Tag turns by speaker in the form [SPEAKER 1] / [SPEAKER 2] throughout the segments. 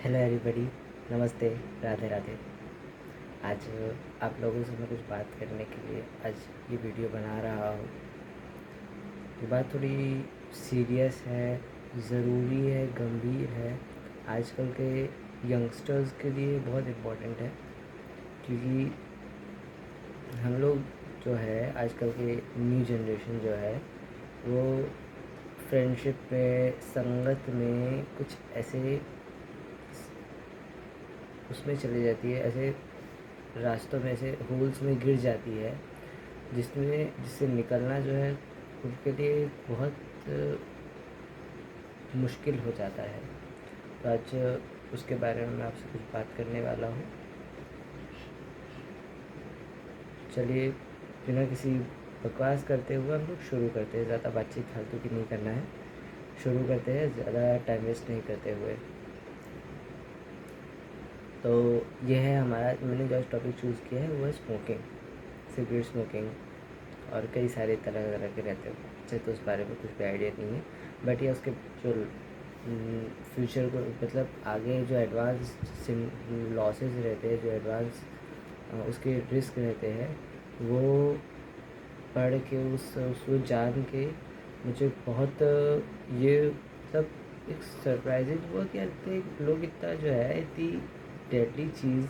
[SPEAKER 1] Hello everybody, नमस्ते, राधे राधे। आज आप लोगों से मैं कुछ बात करने के लिए आज ये वीडियो बना रहा हूँ। ये बात थोड़ी सीरियस है, ज़रूरी है, गंभीर है। आजकल के यंगस्टर्स के लिए बहुत इम्पोर्टेंट है, क्योंकि हम लोग जो है आजकल के न्यू जनरेशन जो है वो फ्रेंडशिप में, संगत में कुछ ऐसे उसमें चली जाती है, ऐसे रास्तों में, ऐसे होल्स में गिर जाती है जिससे निकलना जो है उनके लिए बहुत मुश्किल हो जाता है। तो आज उसके बारे में मैं आपसे कुछ बात करने वाला हूँ। चलिए, बिना किसी बकवास करते हुए हम लोग शुरू करते हैं। ज़्यादा बातचीत फालतू की नहीं करना है, शुरू करते हैं ज़्यादा टाइम वेस्ट नहीं करते हुए। तो ये है हमारा, मैंने जो टॉपिक चूज़ किया है वो है स्मोकिंग, सिगरेट स्मोकिंग। और कई सारे तरह तरह के रहते हैं, मुझे तो उस बारे में कुछ भी आइडिया नहीं है। बट ये उसके जो फ्यूचर को, मतलब आगे जो एडवांस लॉसेस रहते हैं, जो एडवांस उसके रिस्क रहते हैं, वो पढ़ के उसको जान के मुझे बहुत ये मतलब एक सरप्राइजिंग हुआ कि यार लोग इतना जो है इतनी डेडली चीज़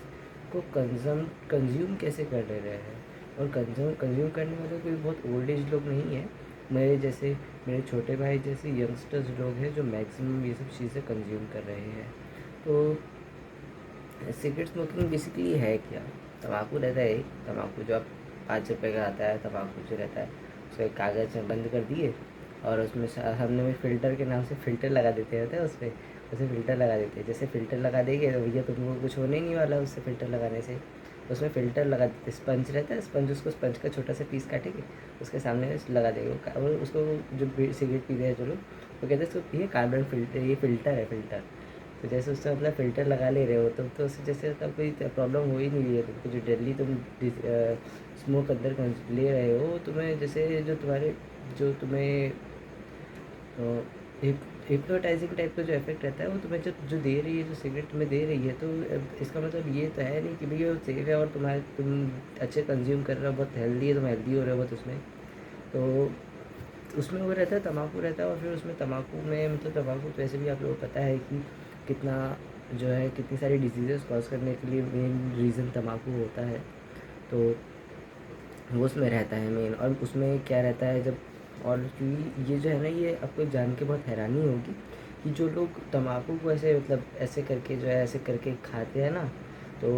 [SPEAKER 1] को कंज्यूम कैसे कर ले रहे हैं। और कंज्यूम करने वाले कोई बहुत ओल्ड एज लोग नहीं है, मेरे जैसे, मेरे छोटे भाई जैसे यंगस्टर्स लोग हैं जो मैक्सिमम ये सब चीज़ें कंज्यूम कर रहे हैं। तो सिगरेट स्मोकिंग बेसिकली है क्या? तम्बाकू रहता है, तम्बाकू जो आप 5 रुपये का आता है, तम्बाकू जो रहता है उसको एक कागज़ में बंद कर दिए और उसमें हमने में फ़िल्टर के नाम से फ़िल्टर लगा देते होते हैं, उसे फ़िल्टर लगा देते हैं। जैसे फ़िल्टर लगा देंगे तो भैया तुमको कुछ होने ही नहीं वाला उससे, फ़िल्टर लगाने से। उसमें फ़िल्टर लगा देते, स्पंज रहता है, स्पंज का छोटा सा पीस काटेंगे, उसके सामने में लगा देंगे। और उसको जो सिगरेट पी रहे हैं जो लोग, वो कहते हैं इसको ये कार्बन फ़िल्टर, ये फ़िल्टर है, फ़िल्टर। तो जैसे उससे मतलब फ़िल्टर लगा ले रहे हो तुम, तो उससे जैसे मतलब कोई प्रॉब्लम हो ही नहीं रही है तुमको। जो डेली तुम स्मोक अंदर ले रहे हो, तुम्हें जैसे जो तुम्हें हिप्नोटाइजिंग टाइप का जो इफेक्ट रहता है वो तुम्हें जो दे रही है, जो सिगरेट तुम्हें दे रही है। तो इसका मतलब ये तो है नहीं कि भैया वो सेफ है और तुम अच्छे कंज्यूम कर रहे हो, बहुत हेल्दी है, तुम हेल्दी हो रहे हो बहुत उसमें। तो उसमें वो रहता है, तम्बाकू रहता है। और फिर उसमें तम्बाकू में मतलब तम्बाकू तो वैसे भी आप लोगों को पता है कि कितना जो है, कितनी सारी डिजीज़ेस कॉज करने के लिए मेन रीज़न तम्बाकू होता है। तो वो उसमें रहता है मेन। और उसमें क्या रहता है जब, और क्योंकि ये जो है ना, ये आपको जान के बहुत हैरानी होगी कि जो लोग तम्बाकू को ऐसे मतलब ऐसे करके जो है ऐसे करके खाते हैं ना, तो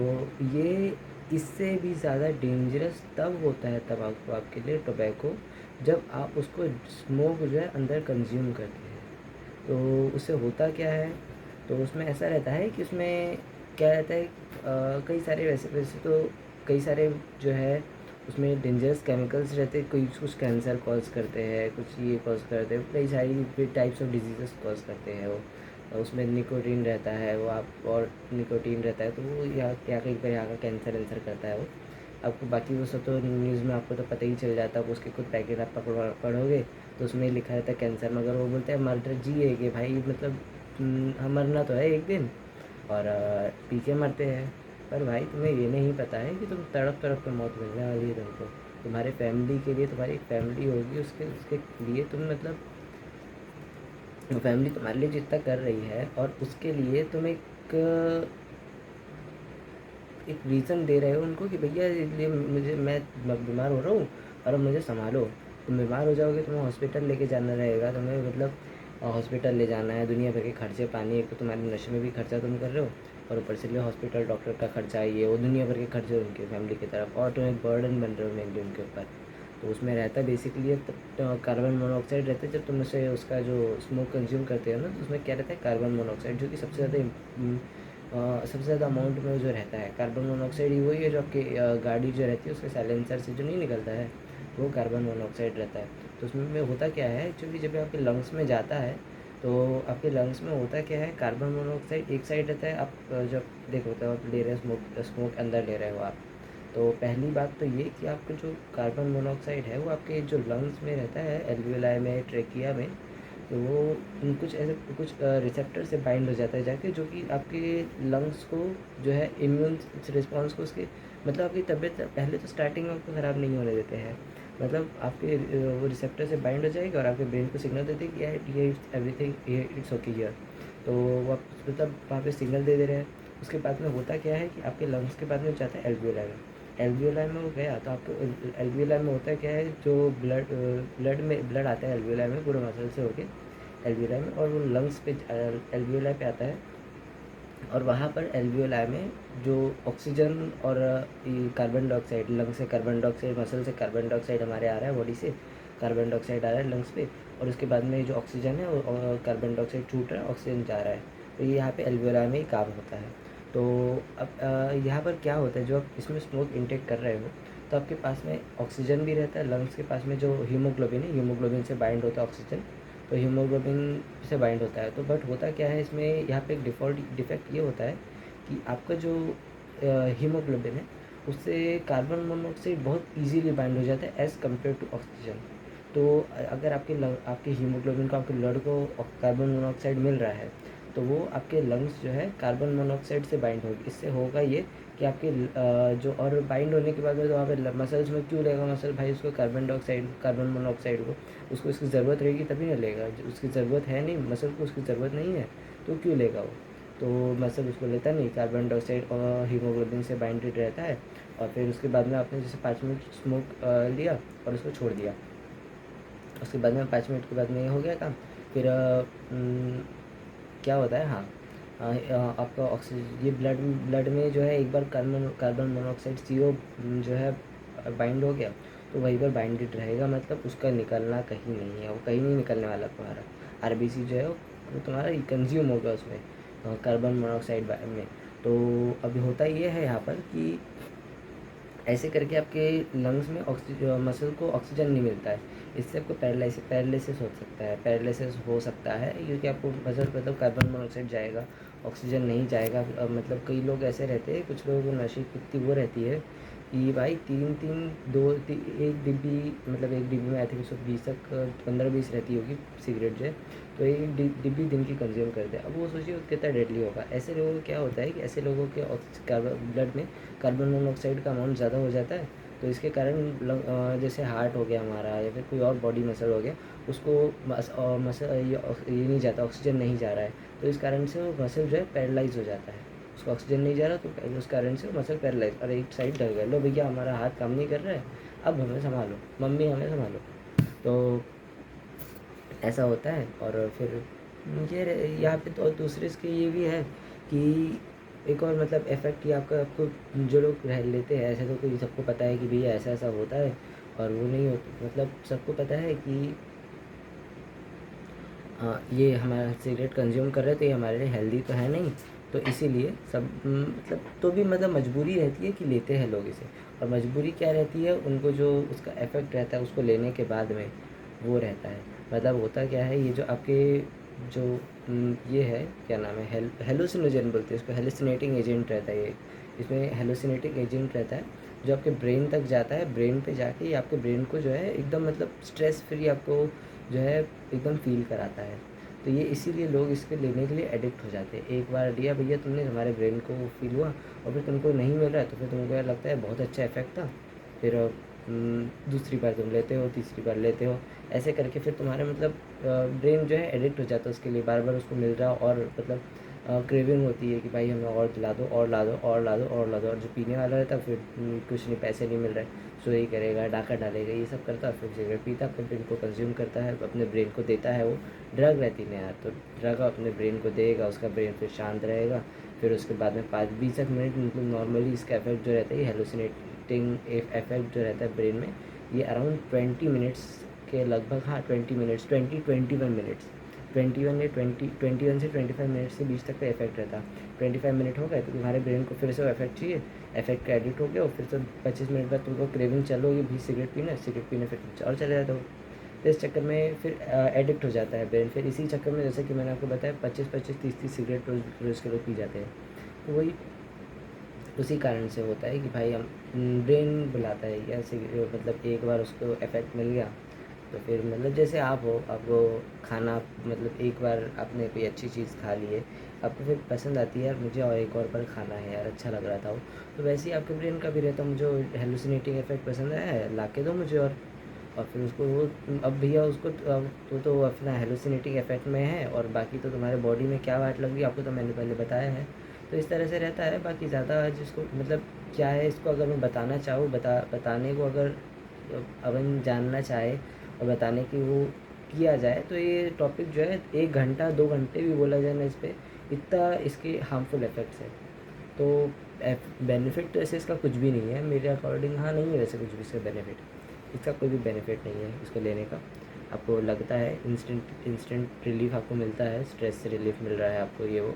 [SPEAKER 1] ये इससे भी ज़्यादा डेंजरस तब होता है तम्बाकू आपके लिए, टोबैको, जब आप उसको स्मोक जो है अंदर कंज्यूम करते हैं। तो उससे होता क्या है, तो उसमें ऐसा रहता है कि उसमें क्या रहता है, कई सारे वैसे वैसे तो कई सारे जो है उसमें डेंजरस केमिकल्स रहते हैं। कोई कुछ कैंसर कॉज करते हैं, कुछ ये कॉज करते हैं, कई सारी टाइप्स ऑफ डिजीज़ेस कॉज करते हैं वो। और उसमें निकोटीन रहता है वो, आप और निकोटीन रहता है तो वो या कहीं पर यहाँ का कैंसर वैंसर करता है वो आपको। बाकी वो सब तो न्यूज़ में आपको तो पता ही चल जाता है। उसके खुद पैकेट आप पढ़ोगे तो उसमें लिखा रहता है कैंसर, मगर वो बोलते हैं मर्डर जिए कि भाई मतलब हम मरना तो है एक दिन, और पी के मरते हैं। पर भाई तुम्हें ये नहीं पता है कि तुम तड़प तड़प के मौत मिलने वाली है तुमको। तुम्हारे फैमिली के लिए, तुम्हारी एक फैमिली होगी, उसके उसके लिए तुम मतलब फैमिली तुम्हारे लिए जितना कर रही है, और उसके लिए तुम एक रीज़न दे रहे हो उनको कि भैया ये मैं बीमार हो रहा हूँ और अब मुझे संभालो। तुम बीमार हो जाओगे, तुम्हें हॉस्पिटल लेके जाना रहेगा, तुम्हें मतलब हॉस्पिटल ले जाना है, दुनिया भर के खर्चे पानी, एक तो तुम्हारे नशे में भी खर्चा तुम कर रहे हो, और ऊपर से लिए हॉस्पिटल डॉक्टर का खर्चा ये वो दुनिया भर के खर्चे उनके फैमिली की तरफ, और तुम्हें बर्डन बन रहे हो मेनली उनके ऊपर। तो उसमें रहता है बेसिकली कार्बन मोनोऑक्साइड रहता है। जब तुम उसे उसका जो स्मोक कंज्यूम करते हो ना, तो उसमें क्या रहता है, कार्बन मोनोऑक्साइड, जो कि सबसे ज़्यादा अमाउंट में जो रहता है। कार्बन मोनोऑक्साइड ही वही है जो आपकी गाड़ी जो रहती है उसके साइलेंसर से जो नहीं निकलता है, वो कार्बन मोनोऑक्साइड रहता है। तो उसमें होता क्या है एक्चुअली, जब आपके लंग्स में जाता है तो आपके लंग्स में होता क्या है, कार्बन मोनोऑक्साइड एक साइड रहता है। आप जब देखो तो आप ले रहे हैं स्मोक अंदर ले रहे हो आप, तो पहली बात तो ये कि आपका जो कार्बन मोनोऑक्साइड है वो आपके जो लंग्स में रहता है, एल्वियोलाई में, ट्रेकिया में, तो वो कुछ ऐसे कुछ रिसेप्टर से बाइंड हो जाता है जाके, जो कि आपके लंग्स को जो है इम्यून रिस्पॉन्स को उसके मतलब आपकी तबीयत पहले तो स्टार्टिंग में आपको ख़राब नहीं होने देते हैं। मतलब आपके वो रिसेप्टर से बाइंड हो जाएगा और आपके ब्रेन को सिग्नल दे देगी ये एवरीथिंग ये इट्स ओके हियर। तो वो आप मतलब वहाँ पे सिग्नल दे रहे हैं। उसके बाद में होता क्या है कि आपके लंग्स के बाद में जाता है एल्वियोलाई में। एल्वियोलाई में वो गया तो आपको एल्वियोलाई में होता है क्या है, जो ब्लड आता है एल्वियोलाई में पूरे मसल से होके एल्वियोलाई में, और वो लंग्स पे एल्वियोलाई पे आता है। और वहाँ पर एल्वियोलाई में जो ऑक्सीजन और ये कार्बन डाइऑक्साइड, लंग से कार्बन डाइऑक्साइड, मसल से कार्बन डाइऑक्साइड हमारे आ रहा है, बॉडी से कार्बन डाइऑक्साइड आ रहा है लंग्स पे, और उसके बाद में जो ऑक्सीजन है वो कार्बन डाइऑक्साइड छूट रहा है, ऑक्सीजन जा रहा है। तो ये यहाँ पे एल्वियोलाई में ही काम होता है। तो अब यहाँ पर क्या होता है, जो आप इसमें स्मोक इंटेक कर रहे हो तो आपके पास में ऑक्सीजन भी रहता है, लंग्स के पास में जो हीमोग्लोबिन है, हीमोग्लोबिन से बाइंड होता है ऑक्सीजन, तो हीमोग्लोबिन से बाइंड होता है। तो बट होता क्या है इसमें, यहाँ पे एक डिफ़ॉल्ट डिफेक्ट ये होता है कि आपका जो हीमोग्लोबिन है उससे कार्बन मोनोऑक्साइड बहुत इजीली बाइंड हो जाता है एज़ कम्पेयर टू ऑक्सीजन। तो अगर आपके हीमोग्लोबिन को, आपके ब्लड को कार्बन मोनोऑक्साइड मिल रहा है तो वो आपके लंग्स जो है कार्बन मोनोऑक्साइड से बाइंड होगी। इससे होगा ये कि आपके जो और बाइंड होने के बाद में तो वहाँ पे मसल्स में क्यों लेगा मसल भाई उसको कार्बन डाइऑक्साइड, कार्बन मोनोऑक्साइड को, उसको इसकी ज़रूरत रहेगी तभी ना लेगा। उसकी ज़रूरत है नहीं, मसल को उसकी ज़रूरत नहीं है तो क्यों लेगा वो। तो मसल उसको लेता नहीं, कार्बन डाइऑक्साइड और हीमोग्लोबिन से बाइंडेड रहता है। और फिर उसके बाद में आपने जैसे 5 मिनट स्मोक लिया और उसको छोड़ दिया, उसके बाद में 5 मिनट के बाद में ये हो गया काम। फिर क्या होता है, हाँ, आपका ऑक्सीजन ये ब्लड में जो है एक बार कार्बन मोनोऑक्साइड CO जो है बाइंड हो गया तो वहीं पर बाइंडेड रहेगा, मतलब उसका निकलना कहीं नहीं है, वो कहीं नहीं निकलने वाला तुम्हारा। RBC जो है वो तुम्हारा कंज्यूम होगा उसमें कार्बन मोनोऑक्साइड में। तो अभी होता ये है यहाँ पर कि ऐसे करके आपके लंग्स में ऑक्सीजन, मसल को ऑक्सीजन नहीं मिलता है। इससे आपको पैरालिसिस हो सकता है, पैरालिसिस हो सकता है क्योंकि आपको मसल मतलब कार्बन मोनोऑक्साइड जाएगा, ऑक्सीजन नहीं जाएगा। मतलब कई लोग ऐसे रहते हैं, कुछ लोगों को नशे की इतनी वो रहती है कि भाई एक डिब्बी, मतलब एक डिब्बी में आई थिंक 120 तक 15-20 रहती होगी सिगरेट जो है, तो एक डिब्बी दिन की कंज्यूम करते हैं। अब वो सोचिए कितना डेडली होगा। ऐसे लोगों को क्या होता है कि ऐसे लोगों के ब्लड में कार्बन मोनोऑक्साइड का अमाउंट ज़्यादा हो जाता है। तो इसके कारण जैसे हार्ट हो गया हमारा या फिर कोई और बॉडी मसल हो गया, उसको मसल ये नहीं जाता, ऑक्सीजन नहीं जा रहा है, तो इस कारण से वो मसल जो है पैरालाइज हो जाता है। उसको ऑक्सीजन नहीं जा रहा तो उस कारण से वो मसल पैरालाइज, और एक साइड ढल गया, लो भैया हमारा हाथ काम नहीं कर रहा है, अब हमें संभालो, मम्मी हमें संभालो। तो ऐसा होता है। और फिर यहाँ पे तो दूसरे इसके ये भी है कि एक और मतलब इफ़ेक्ट ये आपको जो लोग रह लेते हैं ऐसे, तो कोई सबको पता है कि भैया ऐसा ऐसा होता है, और वो नहीं होता, मतलब सबको पता है कि हाँ ये हमारा सिगरेट कंज्यूम कर रहे थे, ये हमारे लिए हेल्दी तो है नहीं, तो इसीलिए सब मतलब तो भी मतलब मजबूरी रहती है कि लेते हैं लोग इसे। और मजबूरी क्या रहती है, उनको जो उसका इफ़ेक्ट रहता है उसको लेने के बाद में वो रहता है। मतलब होता क्या है, ये जो आपके जो ये है क्या नाम है, हेलुसिनोजन बोलते हैं इसको, हेलुसिनेटिंग एजेंट रहता है ये। इसमें हेलुसिनेटिंग एजेंट रहता है जो आपके ब्रेन तक जाता है, ब्रेन पे जाके ये आपके ब्रेन को जो है एकदम मतलब स्ट्रेस फ्री आपको जो है एकदम फ़ील कराता है। तो ये इसीलिए लोग इसके लेने के लिए एडिक्ट हो जाते हैं। एक बार लिया भैया तुमने, हमारे ब्रेन को फ़ील हुआ, और फिर तुमको नहीं मिल रहा है तो फिर तुमको यार लगता है बहुत अच्छा इफ़ेक्ट था, फिर दूसरी बार तुम लेते हो, तीसरी बार लेते हो, ऐसे करके फिर तुम्हारे मतलब ब्रेन जो है एडिक्ट हो जाता है उसके लिए, बार बार उसको मिल रहा, और मतलब क्रेविंग होती है कि भाई हमें और दिला दो, और ला दो, और ला दो, और ला दो। और जो पीने वाला रहता है फिर कुछ नहीं, पैसे नहीं मिल रहे, चोरी करेगा, डाका डालेगा, ये सब करता है, फिर सिगरेट पीता, अपने ब्रेन को कंज्यूम करता है, अपने ब्रेन को देता है। वो ड्रग रहती है यार, तो ड्रग अपने ब्रेन को देगा, उसका ब्रेन फिर शांत रहेगा। फिर उसके बाद में 5-20 मिनट मतलब नॉर्मली इसका इफेक्ट जो रहता है, ये हेलुसिनेटिंग इफेक्ट जो रहता है ब्रेन में, ये अराउंड 20 मिनट्स के लगभग, हाँ 20 मिनट्स, 20-21 मिनट्स, 21 या 21 से 25 मिनट्स के बीच तक का इफेक्ट रहता है। 25 मिनट हो गए तो तुम्हारे ब्रेन को फिर से इफेक्ट चाहिए, इफेक्ट का एडिक्ट हो गया, और फिर से 25 मिनट बाद तुमको क्रेविंग चलोगी भी सिगरेट पीना, सिगरेट पीने फिर और चले जाते हो। तो इस चक्कर में फिर एडिक्ट हो जाता है ब्रेन। फिर इसी चक्कर में जैसे कि मैंने आपको बताया 25-25, 30-30 सिगरेट रोज़ के लोग पी जाते हैं। तो वही उसी कारण से होता है कि भाई हम ब्रेन बुलाता है या मतलब एक बार उसको इफेक्ट मिल गया तो फिर मतलब जैसे आप हो, आपको खाना मतलब एक बार आपने कोई अच्छी चीज़ खा ली है, आपको फिर पसंद आती है यार मुझे और एक और बार खाना है यार, अच्छा लग रहा था वो। तो वैसे ही आपके ब्रेन का भी रहता है, मुझे हेलुसिनेटिंग इफेक्ट पसंद है, ला के दो मुझे। और फिर उसको वो अब भैया उसको अब तो अपना हेलुसिनेटिंग इफेक्ट में है, और बाकी तो तुम्हारे बॉडी में क्या वाट लग रही है आपको तो मैंने पहले बताया है। तो इस तरह से रहता है। बाकी ज़्यादा जिसको मतलब क्या है, इसको अगर मैं बताना चाहूँ, बताने को अगर अपन जानना चाहे और बताने की वो किया जाए, तो ये टॉपिक जो है 1 घंटा 2 घंटे भी बोला जाए ना इस पर, इतना इसके हार्मफुल इफ़ेक्ट्स है। तो बेनिफिट तो ऐसे इसका कुछ भी नहीं है मेरे अकॉर्डिंग। हाँ, नहीं है वैसे कुछ भी इसका बेनिफिट, इसका कोई भी बेनिफिट नहीं है इसको लेने का। आपको लगता है इंस्टेंट इंस्टेंट रिलीफ आपको मिलता है, स्ट्रेस से रिलीफ मिल रहा है आपको ये वो,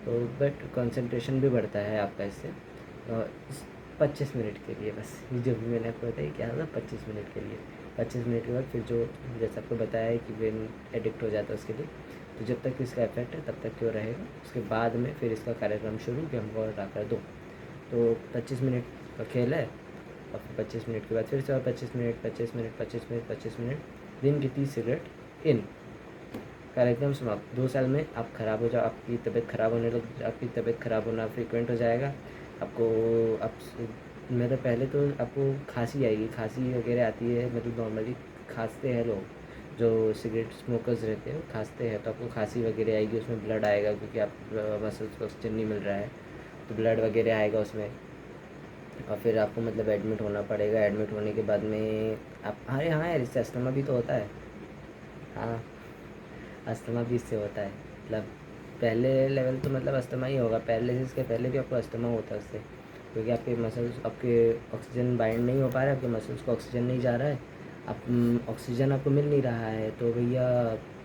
[SPEAKER 1] तो बट कंसंट्रेशन भी बढ़ता है आपका इससे। 25 मिनट के लिए बस, ये जो भी मैंने आपको बताया क्या था, 25 मिनट के लिए। 25 मिनट के बाद फिर जो जैसे आपको बताया है कि ब्रेन एडिक्ट हो जाता है उसके लिए, तो जब तक इसका इफेक्ट है तब तक क्यों रहेगा, उसके बाद में फिर इसका कार्यक्रम शुरू कि हमको और कर दो। तो 25 मिनट का खेल है, और फिर 25 मिनट के बाद फिर से और 25 मिनट 25 मिनट 25 मिनट 25 मिनट, दिन की 30 सिगरेट इन, कार्यक्रम समाप्त। 2 साल में आप ख़राब हो जाओ, आपकी तबीयत ख़राब होने लग, आपकी तबीयत ख़राब होना फ्रीक्वेंट हो जाएगा। आपको आप मतलब पहले तो आपको खांसी आएगी, खांसी वगैरह आती है, मतलब नॉर्मली खांसते हैं लोग जो सिगरेट स्मोकर्स रहते हैं, खांसते हैं तो आपको खांसी वगैरह आएगी, उसमें ब्लड आएगा क्योंकि आप मसल्स को ऑक्सीजन नहीं मिल रहा है, तो ब्लड वगैरह आएगा उसमें। और फिर आपको मतलब एडमिट होना पड़ेगा। एडमिट होने के बाद में आप, अरे हाँ यार, इससे अस्थमा भी तो होता है। हाँ, अस्थमा भी इससे होता है, मतलब पहले लेवल तो मतलब अस्थमा ही होगा, पहले से इसके पहले भी आपको अस्थमा होता है उससे, क्योंकि आपके मसल्स, आपके ऑक्सीजन बाइंड नहीं हो पा रहा है, आपके मसल्स को ऑक्सीजन नहीं जा रहा है, आप ऑक्सीजन आपको मिल नहीं रहा है। तो भैया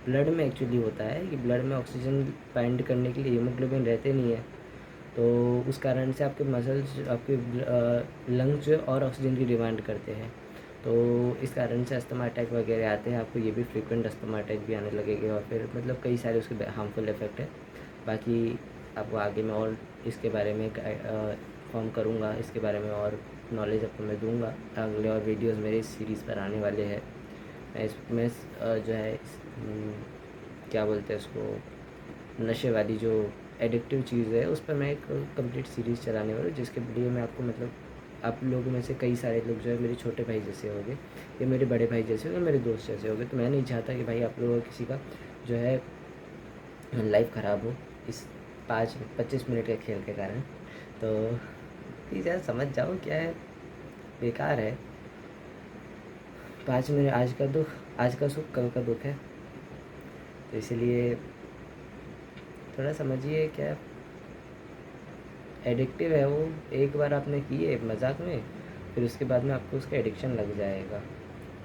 [SPEAKER 1] ब्लड में एक्चुअली होता है कि ब्लड में ऑक्सीजन बाइंड करने के लिए हीमोग्लोबिन रहते नहीं है, तो उस कारण से आपके मसल्स, आपके लंग्स जो है और ऑक्सीजन की डिमांड करते हैं, तो इस कारण से अस्थमा अटैक वगैरह आते हैं। आपको ये भी फ्रीक्वेंट अस्थमा अटैक भी आने लगेंगे, और फिर मतलब कई सारे उसके हार्मफुल इफ़ेक्ट है। बाकी आपको आगे मैं और इसके बारे में फॉर्म करूँगा, इसके बारे में और नॉलेज आपको मैं दूँगा। अगले और वीडियोज़ मेरे इस सीरीज़ पर आने वाले हैं। मैं जो है क्या बोलते हैं उसको, नशे वाली जो एडिक्टिव चीज़ है उस पर मैं एक कंप्लीट सीरीज़ चलाने वाला हूँ, जिसके लिए मैं आपको मतलब आप लोगों में से कई सारे लोग जो है मेरे छोटे भाई जैसे हो गए, या मेरे बड़े भाई जैसे हो गए, मेरे दोस्त जैसे हो गए। तो मैं नहीं चाहता कि भाई आप लोगों किसी का जो है लाइफ ख़राब हो इस 25 मिनट के खेल के कारण। तो प्लीज़ यार समझ जाओ, क्या है, बेकार है। 5 मिनट, आज का दुख आज का सुख कल का दुख है, तो इसलिए थोड़ा समझिए। क्या एडिक्टिव है वो, एक बार आपने की है मजाक में, फिर उसके बाद में आपको उसका एडिक्शन लग जाएगा।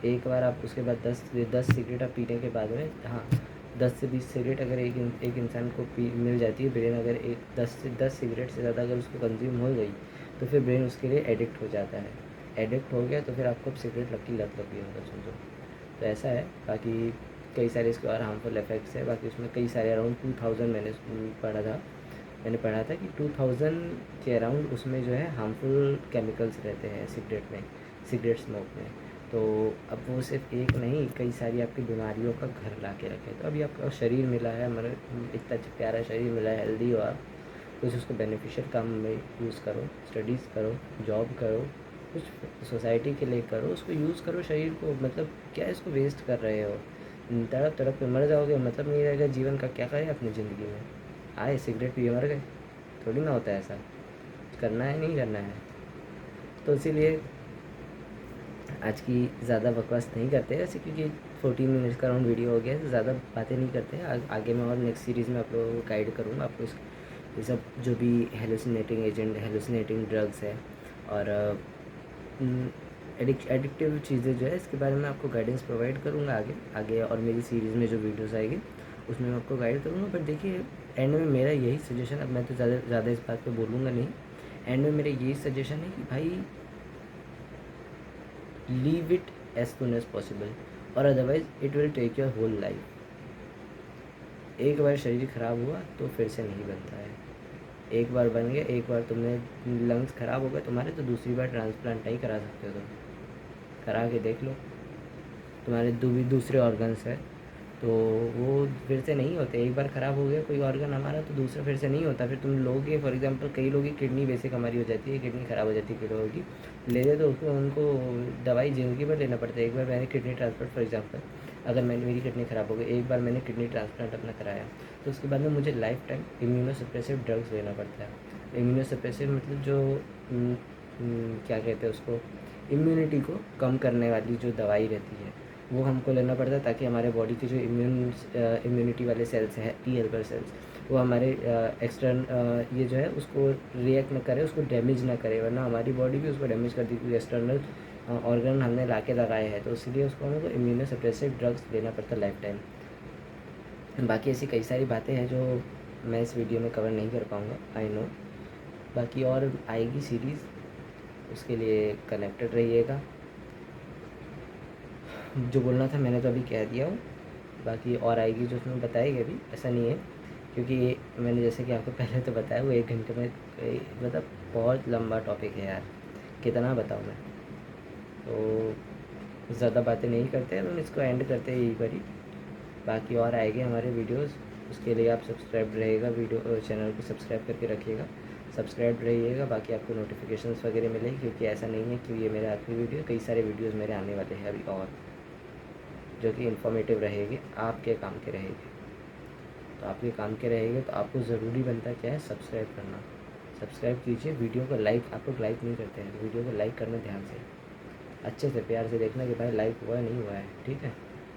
[SPEAKER 1] एक बार आप उसके बाद 10 सिगरेट आप पीने के बाद में, हाँ, 10 से 20 सिगरेट अगर एक इंसान को पी मिल जाती है, ब्रेन अगर एक 10 सिगरेट से ज़्यादा अगर उसको कंज्यूम हो गई, तो फिर ब्रेन उसके लिए एडिक्ट हो जाता है। एडिक्ट हो गया तो फिर आपको सिगरेट की लत लग गई, मतलब समझो। तो ऐसा है। बाकी कई सारे इसके और हार्मफुल इफ़ेक्ट्स है, बाकी उसमें कई सारे अराउंड 2000 मैंने पढ़ा था कि 2000 के अराउंड उसमें जो है हार्मफुल केमिकल्स रहते हैं सिगरेट में, सिगरेट स्मोक में। तो अब वो सिर्फ एक नहीं, कई सारी आपकी बीमारियों का घर ला के रखे। तो अभी आपका शरीर मिला है, मतलब इतना प्यारा शरीर मिला है, हेल्दी हो आप, कुछ उसको बेनिफिशियल काम में यूज़ करो, स्टडीज़ करो, जॉब करो, कुछ सोसाइटी के लिए करो, उसको यूज़ करो शरीर को। मतलब क्या इसको वेस्ट कर रहे हो, तड़प तड़प के मर जाओगे, मतलब नहीं रहेगा जीवन का, क्या करें अपनी ज़िंदगी में। आए सिगरेट पिए मर गए, थोड़ी ना होता है ऐसा, करना है नहीं करना है। तो इसीलिए आज की ज़्यादा बकवास नहीं करते वैसे, क्योंकि 14 मिनट्स का राउंड वीडियो हो गया है, तो ज़्यादा बातें नहीं करते हैं। आगे मैं और नेक्स्ट सीरीज़ में आप लोगों को गाइड करूँगा, आपको ये सब जो भी हेलुसिनेटिंग एजेंट, हेलुसिनेटिंग ड्रग्स है और एडिक्टिव चीज़ें जो है, इसके बारे में आपको गाइडेंस प्रोवाइड करूँगा आगे आगे। और मेरी सीरीज़ में जो वीडियोज़ आएगी उसमें मैं आपको गाइड करूँगा। बट देखिए, एंड में मेरा यही सजेशन, अब मैं तो ज़्यादा इस बात पे बोलूँगा नहीं, एंड में मेरा यही सजेशन है कि भाई leave it as soon as possible, और otherwise it will take your whole life. एक बार शरीर ख़राब हुआ तो फिर से नहीं बनता है। एक बार बन गया, एक बार तुमने लंग्स ख़राब हो गए तुम्हारे, तो दूसरी बार ट्रांसप्लांट नहीं करा सकते हो तुम, करा के देख लो। तुम्हारे दूसरे ऑर्गन्स है, तो वो फिर से नहीं होते। एक बार ख़राब हो गया कोई ऑर्गन हमारा तो दूसरा फिर से नहीं होता। फिर तुम लोगे फॉर एग्जांपल कई लोगों की किडनी बेसिक हमारी हो जाती है, किडनी ख़राब हो जाती है कई लोगों की, ले ले तो उसको उनको दवाई ज़िंदगी भर लेना पड़ता है। एक बार मैंने किडनी ट्रांसप्लांट फॉर एग्जांपल, अगर मेरी किडनी ख़राब हो गई, एक बार मैंने किडनी ट्रांसप्लांट अपना कराया, तो उसके बाद में मुझे लाइफ टाइम इम्यूनोसप्रेसिव ड्रग्स लेना पड़ता है। इम्यूनोसप्रेसिव मतलब जो क्या कहते हैं उसको, इम्यूनिटी को कम करने वाली जो दवाई रहती है वो हमको लेना पड़ता है, ताकि हमारे बॉडी के जो इम्यूनिटी वाले सेल्स हैं, टी हेल्पर सेल्स, वो हमारे ये जो है उसको रिएक्ट ना करे, उसको डैमेज ना करे, वरना हमारी बॉडी भी उसको डैमेज कर दी, क्योंकि एक्सटर्नल ऑर्गन हमने ला के लगाए हैं। तो इसलिए उसको हमको इम्यूनोसप्रेसिव ड्रग्स लेना पड़ता है लाइफ टाइम। बाकी ऐसी कई सारी बातें हैं जो मैं इस वीडियो में कवर नहीं कर पाऊँगा, आई नो। बाकी और आएगी सीरीज़, उसके लिए कनेक्टेड रहिएगा। जो बोलना था मैंने तो अभी कह दिया हूँ, बाकी और आएगी जो उसमें बताएगी अभी, ऐसा नहीं है, क्योंकि मैंने जैसे कि आपको पहले तो बताया वो 1 घंटे में मतलब बहुत लंबा टॉपिक है यार, कितना बताऊँ मैं। तो ज़्यादा बातें नहीं करते हैं, हम इसको एंड करते हैं यही पर ही। बाकी और आएंगे हमारे वीडियोस, उसके लिए आप सब्सक्राइब रहेगा, वीडियो चैनल को सब्सक्राइब करके रखिएगा, सब्सक्राइब रहिएगा। बाकी आपको नोटिफिकेशंस वगैरह मिलेगी, क्योंकि ऐसा नहीं है कि ये मेरा आखिरी वीडियो, कई सारे वीडियोज़ मेरे आने वाले हैं अभी और, जो कि इन्फॉर्मेटिव रहेंगे, आपके काम के रहेंगे। तो आपके काम के रहेंगे तो आपको ज़रूरी बनता क्या है, सब्सक्राइब करना। सब्सक्राइब कीजिए, वीडियो को लाइक, आप लोग लाइक नहीं करते हैं, तो वीडियो को लाइक करना ध्यान से, अच्छे से प्यार से देखना कि भाई लाइक हुआ है नहीं हुआ है, ठीक है।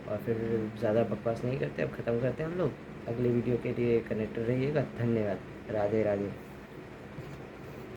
[SPEAKER 1] और फिर ज़्यादा बकवास नहीं करते, अब ख़त्म करते हैं हम लोग। अगले वीडियो के लिए कनेक्टेड रहिएगा। धन्यवाद। राधे राधे।